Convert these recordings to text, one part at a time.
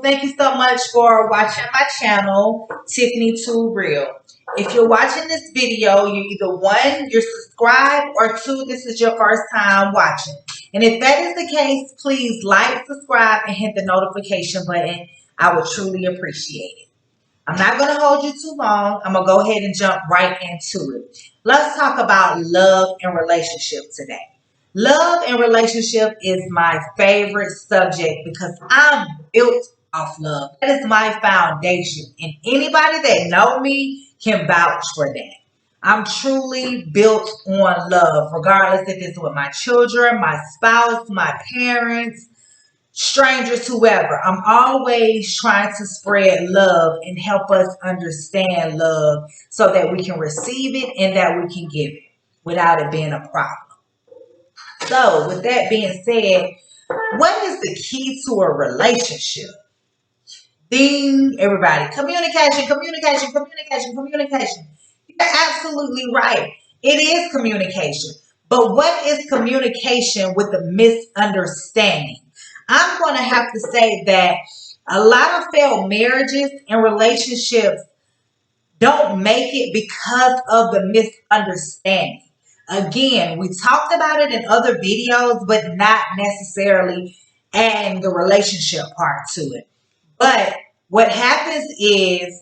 Thank you so much for watching my channel, TiffanyTooReal. If you're watching this video, you're either one, you're subscribed, or two, this is your first time watching. And if that is the case, please like, subscribe, and hit the notification button. I would truly appreciate it. I'm not going to hold you too long. I'm going to go ahead and jump right into it. Let's talk about love and relationship today. Love and relationship is my favorite subject because I'm built off love. That is my foundation. And anybody that know me can vouch for that. I'm truly built on love, regardless if it's with my children, my spouse, my parents, strangers, whoever. I'm always trying to spread love and help us understand love so that we can receive it and that we can give it without it being a problem. So, with that being said, what is the key to a relationship? Ding, everybody. Communication, communication, communication, communication. You're absolutely right. It is communication. But what is communication with a misunderstanding? I'm going to have to say that a lot of failed marriages and relationships don't make it because of the misunderstanding. Again, we talked about it in other videos, but not necessarily adding the relationship part to it. But what happens is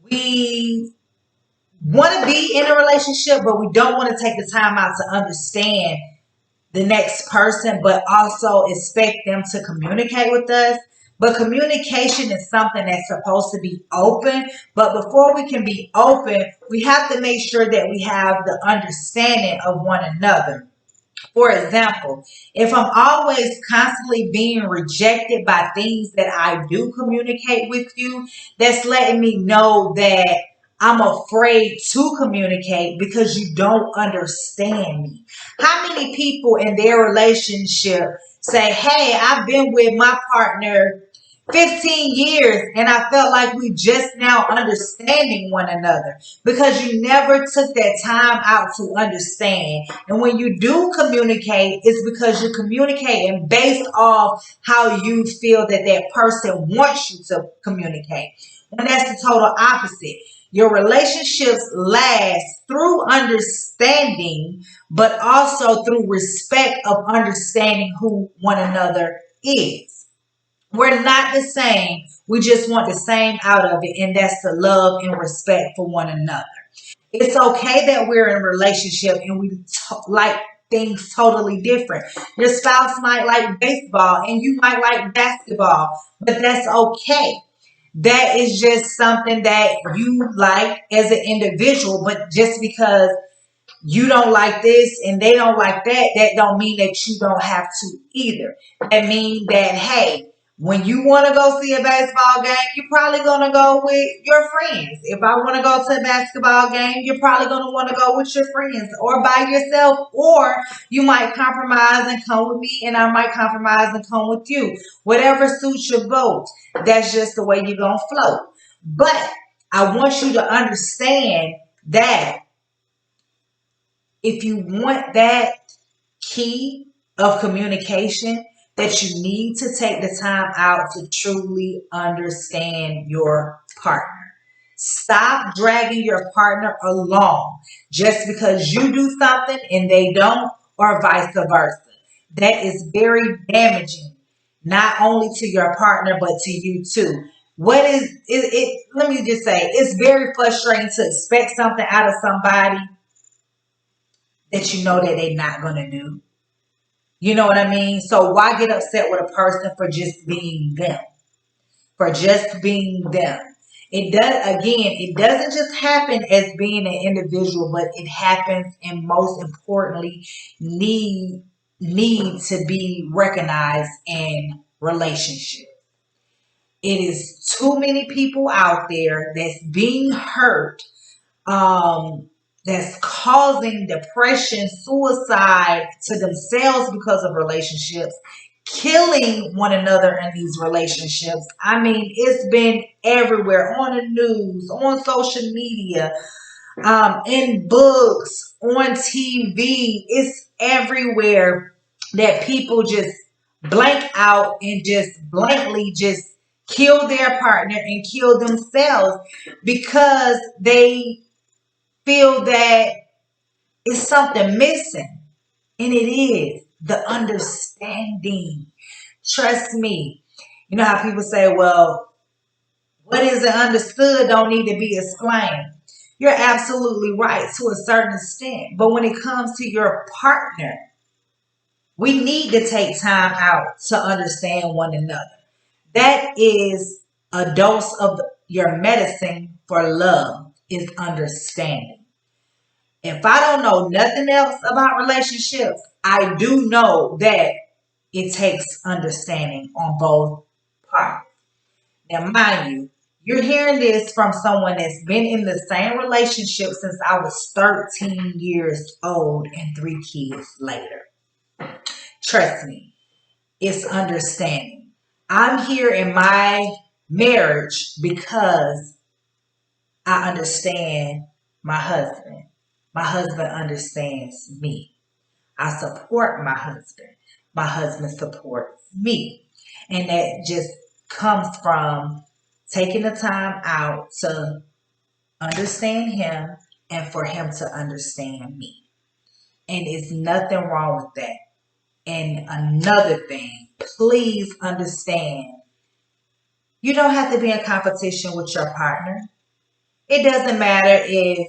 we want to be in a relationship, but we don't want to take the time out to understand the next person, but also expect them to communicate with us. But communication is something that's supposed to be open. But before we can be open, we have to make sure that we have the understanding of one another. For example, if I'm always constantly being rejected by things that I do communicate with you, that's letting me know that I'm afraid to communicate because you don't understand me. How many people in their relationship say, hey, I've been with my partner 15 years and I felt like we just now understanding one another because you never took that time out to understand. And when you do communicate, it's because you're communicating based off how you feel that that person wants you to communicate. And that's the total opposite. Your relationships last through understanding, but also through respect of understanding who one another is. We're not the same. We just want the same out of it, and that's the love and respect for one another. It's okay that we're in a relationship and we like things totally different. Your spouse might like baseball and you might like basketball, but that's okay. That is just something that you like as an individual, but just because you don't like this and they don't like that, that don't mean that you don't have to either. That means that, hey, when you want to go see a baseball game, you're probably going to go with your friends. If I want to go to a basketball game, you're probably going to want to go with your friends or by yourself, or you might compromise and come with me and I might compromise and come with you. Whatever suits your boat, that's just the way you're going to float. But I want you to understand that if you want that key of communication, that you need to take the time out to truly understand your partner. Stop dragging your partner along just because you do something and they don't, or vice versa. That is very damaging, not only to your partner, but to you too. What is it? Let me just say, it's very frustrating to expect something out of somebody that you know that they're not going to do. You know what I mean? So why get upset with a person for just being them? For just being them. It doesn't just happen as being an individual, but it happens and most importantly need to be recognized in relationships. It is too many people out there that's being hurt, that's causing depression, suicide to themselves because of relationships, killing one another in these relationships. I mean, it's been everywhere on the news, on social media, in books, on TV. It's everywhere that people just blank out and just blankly just kill their partner and kill themselves because they feel that it's something missing. And it is the understanding. Trust me. You know how people say, well, what isn't understood don't need to be explained. You're absolutely right to a certain extent. But when it comes to your partner, we need to take time out to understand one another. That is a dose of your medicine for love, is understanding. If I don't know nothing else about relationships, I do know that it takes understanding on both parts. Now, mind you, you're hearing this from someone that's been in the same relationship since I was 13 years old and 3 kids later. Trust me, it's understanding. I'm here in my marriage because I understand my husband. My husband understands me. I support my husband. My husband supports me. And that just comes from taking the time out to understand him and for him to understand me. And it's nothing wrong with that. And another thing, please understand, you don't have to be in competition with your partner. It doesn't matter if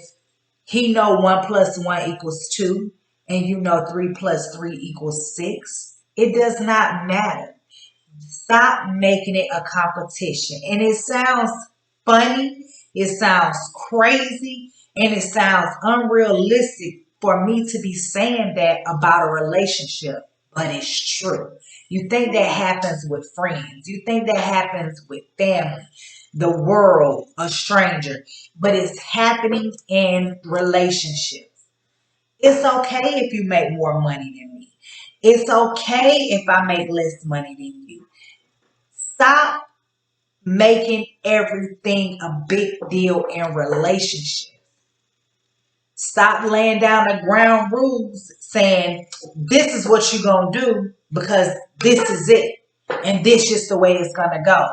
he know 1 + 1 = 2 and you know 3 + 3 = 6. It does not matter. Stop making it a competition. And it sounds funny, it sounds crazy, and it sounds unrealistic for me to be saying that about a relationship, but it's true. You think that happens with friends, you think that happens with family, the world, a stranger, but it's happening in relationships. It's okay if you make more money than me. It's okay if I make less money than you. Stop making everything a big deal in relationships. Stop laying down the ground rules saying this is what you're going to do because this is it. And this is the way it's going to go.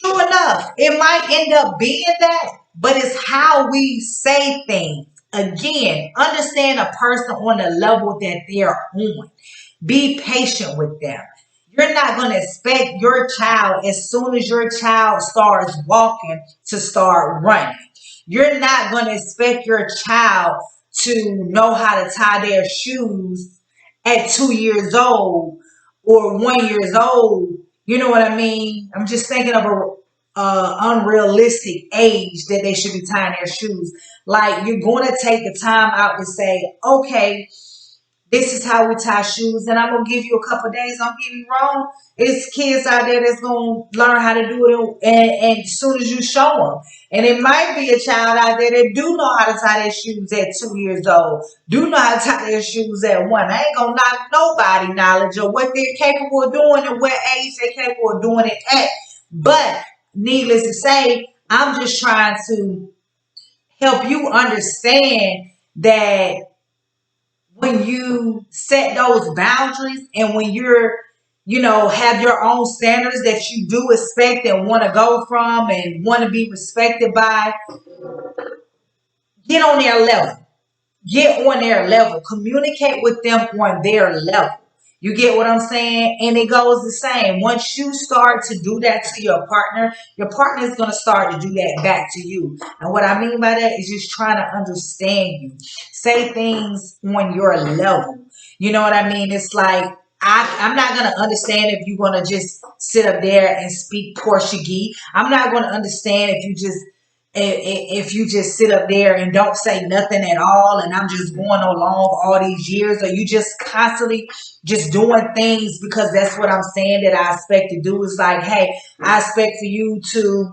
True enough, it might end up being that, but it's how we say things. Again, understand a person on the level that they're on. Be patient with them. You're not going to expect your child, as soon as your child starts walking, to start running. You're not going to expect your child to know how to tie their shoes at 2 years old or 1 years old. You know what I mean? I'm just thinking of a unrealistic age that they should be tying their shoes. Like, you're going to take the time out to say, okay, this is how we tie shoes, and I'm gonna give you a couple of days. Don't get me wrong. It's kids out there that's gonna learn how to do it, and as soon as you show them, and it might be a child out there that do know how to tie their shoes at 2 years old, do know how to tie their shoes at 1. I ain't gonna knock nobody knowledge of what they're capable of doing and what age they're capable of doing it at. But needless to say, I'm just trying to help you understand that when you set those boundaries and when you're, have your own standards that you do expect and want to go from and want to be respected by, get on their level. Get on their level. Communicate with them on their level. You get what I'm saying? And it goes the same. Once you start to do that to your partner is going to start to do that back to you. And what I mean by that is just trying to understand you. Say things on your level. You know what I mean? It's like, I'm not going to understand if you're going to just sit up there and speak Portuguese. I'm not going to understand if you just sit up there and don't say nothing at all and I'm just going along all these years, or you just constantly just doing things because that's what I'm saying that I expect to do. Is like, hey, I expect for you to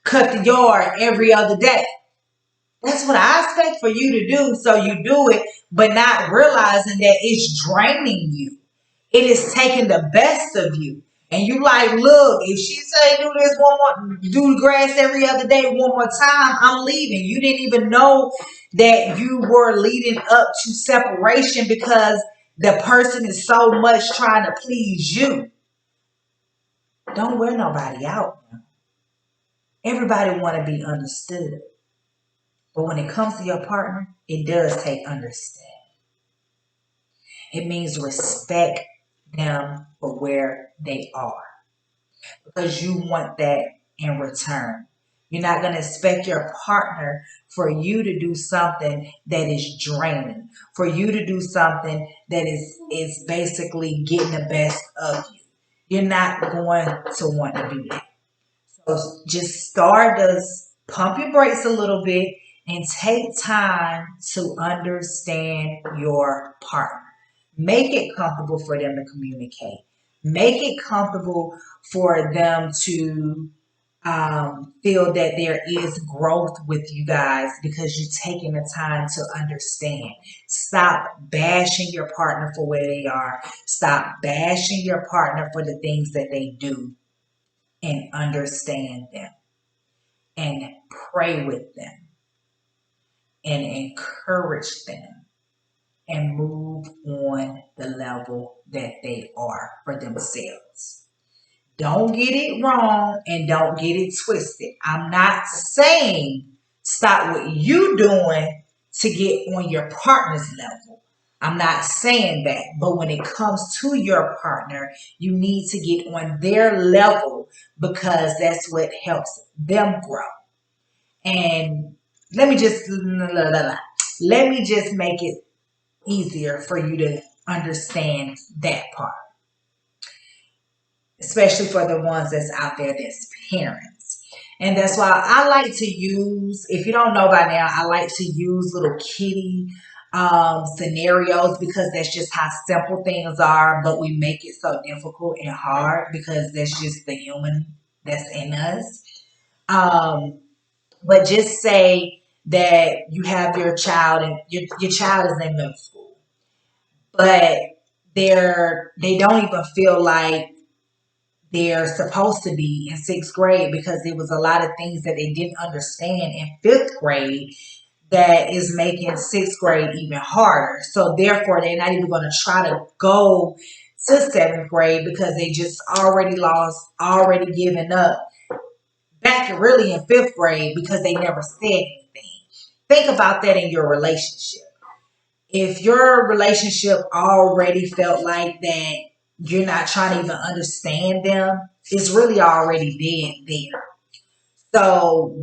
cut the yard every other day. That's what I expect for you to do. So you do it, but not realizing that it's draining you. It is taking the best of you. And you like, look, if she say do this one more, do the grass every other day one more time, I'm leaving. You didn't even know that you were leading up to separation because the person is so much trying to please you. Don't wear nobody out. Everybody want to be understood. But when it comes to your partner, it does take understanding. It means respect them for where they are because you want that in return. You're not going to expect your partner for you to do something that is draining, for you to do something that is basically getting the best of you. You're not going to want to do that. So just start to pump your brakes a little bit and take time to understand your partner. Make it comfortable for them to communicate. Make it comfortable for them to feel that there is growth with you guys because you're taking the time to understand. Stop bashing your partner for where they are. Stop bashing your partner for the things that they do and understand them and pray with them and encourage them and move on the level that they are for themselves. Don't get it wrong and don't get it twisted. I'm not saying stop what you doing to get on your partner's level. I'm not saying that. But when it comes to your partner, you need to get on their level because that's what helps them grow. And let me just make it easier for you to understand that part, especially for the ones that's out there that's parents. And that's why I like to use, if you don't know by now, I like to use little kitty scenarios because that's just how simple things are, but we make it so difficult and hard because that's just the human that's in us. But just say that you have your child and your child is in middle school, but they don't even feel like they're supposed to be in sixth grade because there was a lot of things that they didn't understand in fifth grade that is making sixth grade even harder. So therefore, they're not even going to try to go to seventh grade because they just already lost, already given up back really in fifth grade because they never said anything. Think about that in your relationship. If your relationship already felt like that you're not trying to even understand them, it's really already dead there. So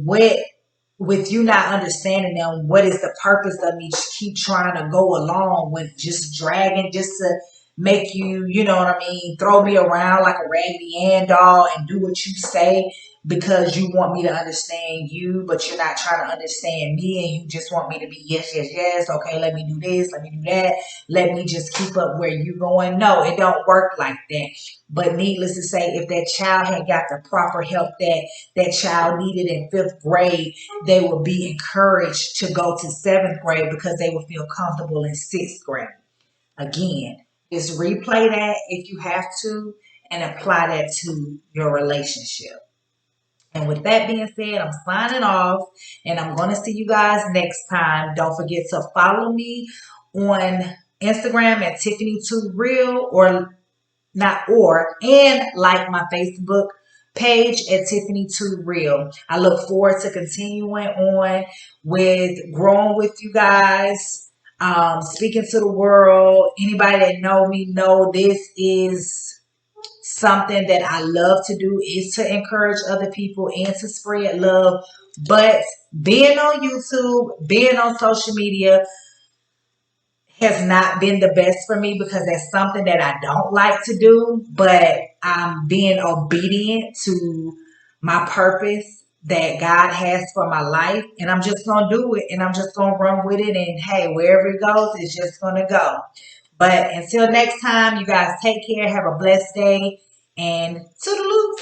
with you not understanding them, what is the purpose of me keep trying to go along with just dragging just to make you, you know what I mean, throw me around like a Raggedy Ann doll and do what you say because you want me to understand you, but you're not trying to understand me and you just want me to be yes, yes, yes. Okay, let me do this, let me do that. Let me just keep up where you going. No, it don't work like that. But needless to say, if that child had got the proper help that child needed in fifth grade, they will be encouraged to go to seventh grade because they will feel comfortable in sixth grade. Again, just replay that if you have to and apply that to your relationship. And with that being said, I'm signing off and I'm going to see you guys next time. Don't forget to follow me on Instagram at TiffanyTooReal and like my Facebook page at TiffanyTooReal. I look forward to continuing on with growing with you guys, speaking to the world. Anybody that know me know this is something that I love to do is to encourage other people and to spread love. But being on YouTube, being on social media, has not been the best for me because that's something that I don't like to do, but I'm being obedient to my purpose that God has for my life. And I'm just going to do it and I'm just going to run with it. And hey, wherever it goes, it's just going to go. But until next time, you guys take care. Have a blessed day and toodaloo.